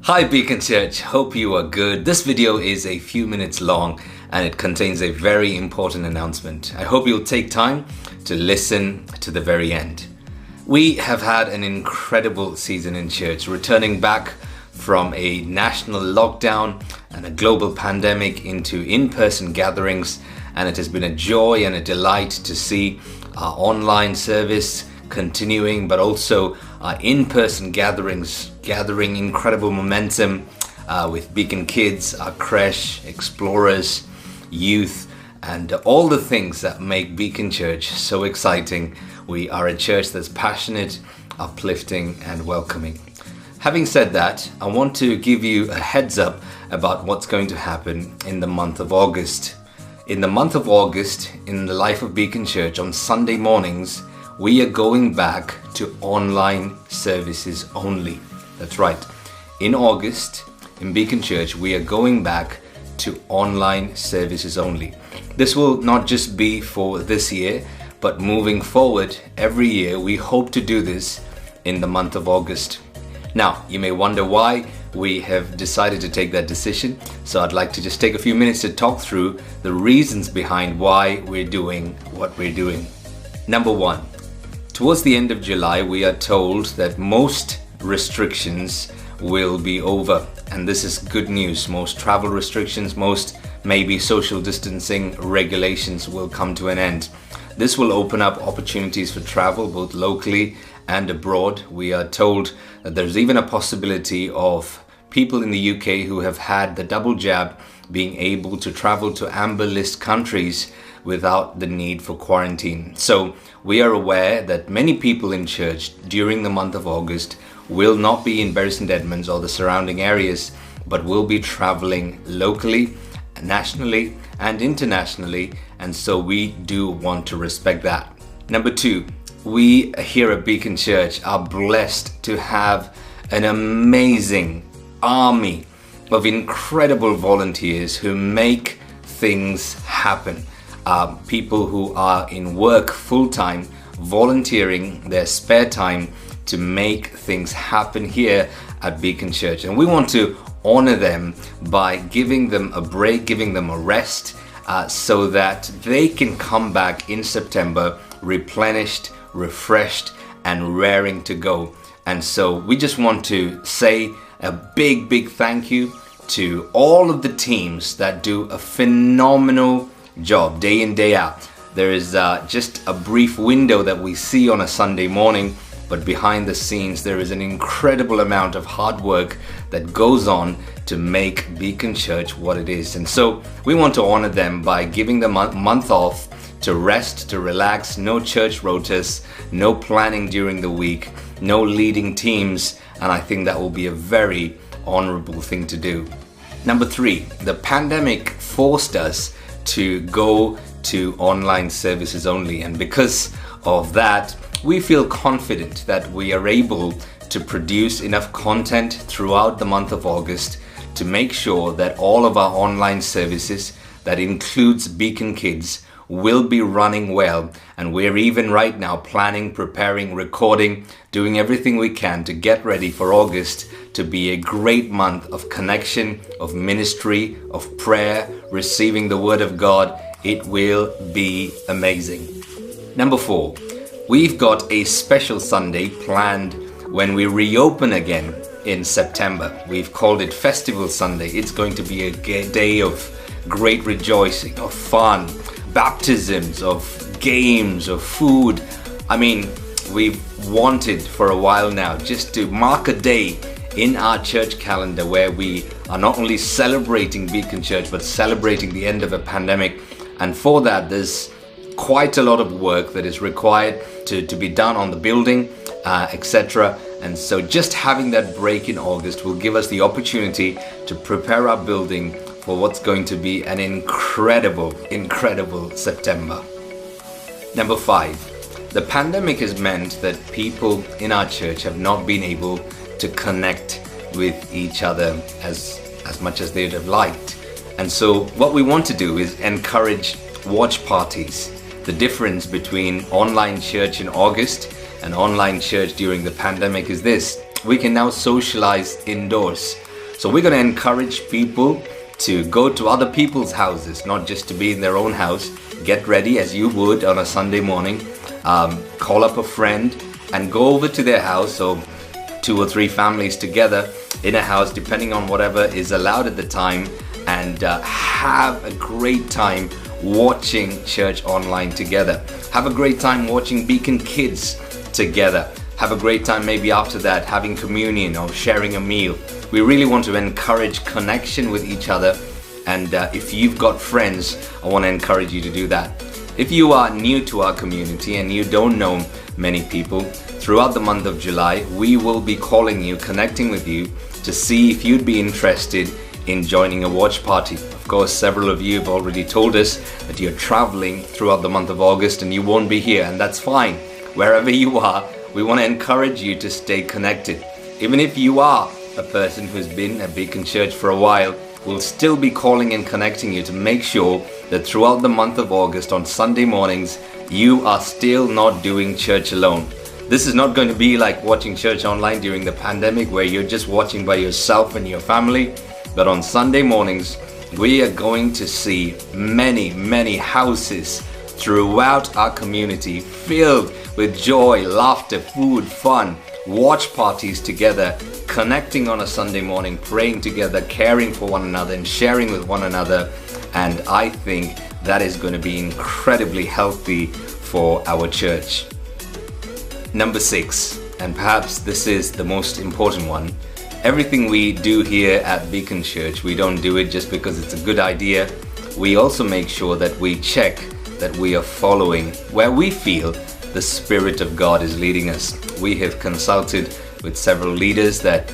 Hi Beacon Church, hope you are good. This video is a few minutes long and it contains a very important announcement. I hope you'll take time to listen to the very end. We have had an incredible season in church, returning back from a national lockdown and a global pandemic into in-person gatherings, and it has been a joy and a delight to see our online service continuing, but also our in-person gatherings gathering incredible momentum with Beacon Kids, our creche, explorers, youth, and all the things that make Beacon Church so exciting. We are a church that's passionate, uplifting, and welcoming. Having said that, I want to give you a heads up about what's going to happen in the month of August. In the month of August, in the life of Beacon Church, on Sunday mornings, we are going back to online services only. That's right. In August, in Beacon Church, we are going back to online services only. This will not just be for this year, but moving forward, every year we hope to do this in the month of August. Now, you may wonder why we have decided to take that decision. So I'd like to just take a few minutes to talk through the reasons behind why we're doing what we're doing. Number one, towards the end of July, we are told that most restrictions will be over. And this is good news. Most travel restrictions, most maybe social distancing regulations will come to an end. This will open up opportunities for travel both locally and abroad. We are told that there's even a possibility of people in the UK who have had the double jab being able to travel to amber list countries without the need for quarantine. So we are aware that many people in church during the month of August will not be in Bury St Edmunds or the surrounding areas, but will be traveling locally, nationally, and internationally. And so we do want to respect that. Number two, we here at Beacon Church are blessed to have an amazing army of incredible volunteers who make things happen. People who are in work full-time, volunteering their spare time to make things happen here at Beacon Church. And we want to honor them by giving them a break, giving them a rest, so that they can come back in September replenished, refreshed, and raring to go. And so we just want to say a big thank you to all of the teams that do a phenomenal job day in, day out. There is just a brief window that we see on a Sunday morning, but behind the scenes there is an incredible amount of hard work that goes on to make Beacon Church what it is. And so we want to honor them by giving them a month off to rest, to relax, no church rotas, no planning during the week, no leading teams, and I think that will be a very honorable thing to do. Number three, the pandemic forced us to go to online services only, and because of that, we feel confident that we are able to produce enough content throughout the month of August to make sure that all of our online services, that includes Beacon Kids, will be running well. And we're even right now planning, preparing, recording, doing everything we can to get ready for August to be a great month of connection, of ministry, of prayer, receiving the Word of God. It will be amazing. Number four, we've got a special Sunday planned when we reopen again in September. We've called it Festival Sunday. It's going to be a day of great rejoicing, of fun, baptisms, of games, of food. I mean, we've wanted for a while now just to mark a day in our church calendar where we are not only celebrating Beacon Church, but celebrating the end of a pandemic. And for that, there's quite a lot of work that is required to be done on the building, etc. And so just having that break in August will give us the opportunity to prepare our building for what's going to be an incredible September. Number five, the pandemic has meant that people in our church have not been able to connect with each other as much as they'd have liked. And so what we want to do is encourage watch parties. The difference between online church in August and online church during the pandemic is this: we can now socialize indoors. So we're going to encourage people to go to other people's houses, not just to be in their own house. Get ready as you would on a Sunday morning. Call up a friend and go over to their house, so 2 or 3 families together in a house, depending on whatever is allowed at the time, and have a great time watching church online together. Have a great time watching Beacon Kids together. Have a great time maybe after that having communion or sharing a meal. We really want to encourage connection with each other, and if you've got friends, I want to encourage you to do that. If you are new to our community and you don't know many people, throughout the month of July we will be calling you, connecting with you to see if you'd be interested in joining a watch party. Of course, several of you have already told us that you're traveling throughout the month of August and you won't be here, and that's fine. Wherever you are, we want to encourage you to stay connected. Even if you are a person who's been at Beacon Church for a while, we'll still be calling and connecting you to make sure that throughout the month of August on Sunday mornings, you are still not doing church alone. This is not going to be like watching church online during the pandemic where you're just watching by yourself and your family. But on Sunday mornings, we are going to see many houses throughout our community filled with joy, laughter, food, fun, watch parties together, connecting on a Sunday morning, praying together, caring for one another and sharing with one another. And I think that is going to be incredibly healthy for our church. Number 6, and perhaps this is the most important one. Everything we do here at Beacon Church, we don't do it just because it's a good idea. We also make sure that we check that we are following where we feel the Spirit of God is leading us. We have consulted with several leaders that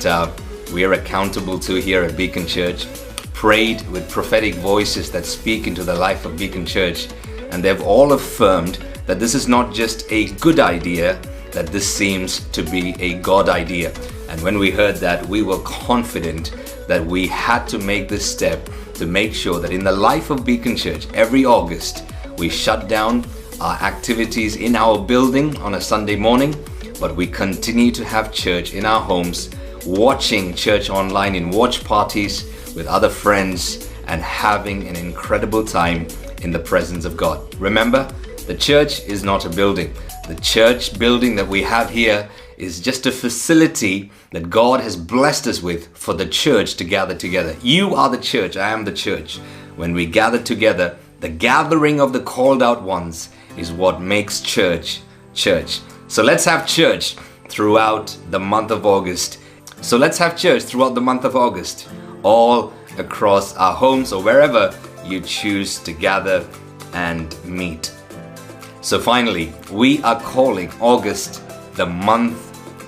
we are accountable to here at Beacon Church, prayed with prophetic voices that speak into the life of Beacon Church, and they've all affirmed that this is not just a good idea, that this seems to be a God idea. And when we heard that, we were confident that we had to make this step to make sure that in the life of Beacon Church, every August, we shut down our activities in our building on a Sunday morning, but we continue to have church in our homes, watching church online in watch parties with other friends, and having an incredible time in the presence of God. Remember, the church is not a building. The church building that we have here is just a facility that God has blessed us with for the church to gather together. You are the church, I am the church. When we gather together, the gathering of the called out ones is what makes church, church. So let's have church throughout the month of August. All across our homes or wherever you choose to gather and meet. So finally, we are calling August the month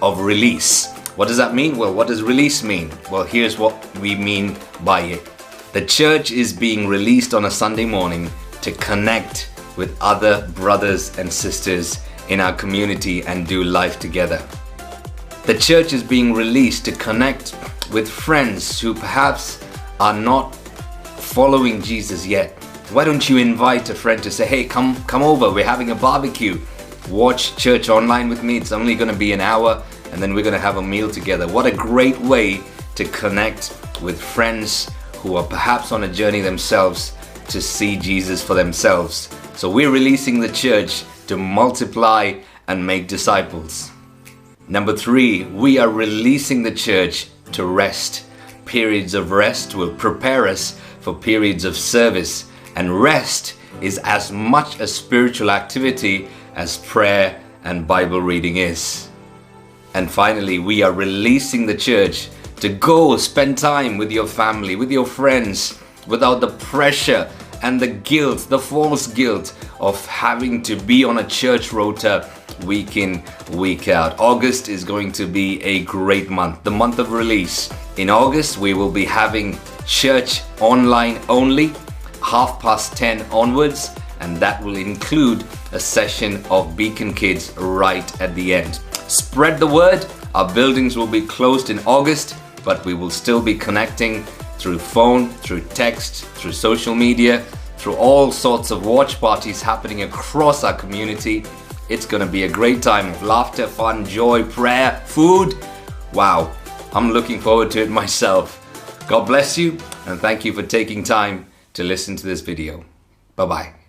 of release. What does that mean? Well, what does release mean? Well, here's what we mean by it. The church is being released on a Sunday morning to connect with other brothers and sisters in our community and do life together. The church is being released to connect with friends who perhaps are not following Jesus yet. Why don't you invite a friend to say, hey, come over, we're having a barbecue. Watch church online with me. It's only going to be an hour and then we're going to have a meal together. What a great way to connect with friends who are perhaps on a journey themselves to see Jesus for themselves. So we're releasing the church to multiply and make disciples. Number 3, we are releasing the church to rest. Periods of rest will prepare us for periods of service. And rest is as much a spiritual activity as prayer and Bible reading is. And finally, we are releasing the church to go spend time with your family, with your friends, without the pressure and the guilt, the false guilt of having to be on a church rota week in, week out. August is going to be a great month, the month of release. In August, we will be having church online only, 10:30 onwards, and that will include a session of Beacon Kids right at the end. Spread the word. Our buildings will be closed in August, but we will still be connecting through phone, through text, through social media, through all sorts of watch parties happening across our community. It's going to be a great time of laughter, fun, joy, prayer, food. Wow, I'm looking forward to it myself. God bless you, and thank you for taking time to listen to this video. Bye-bye.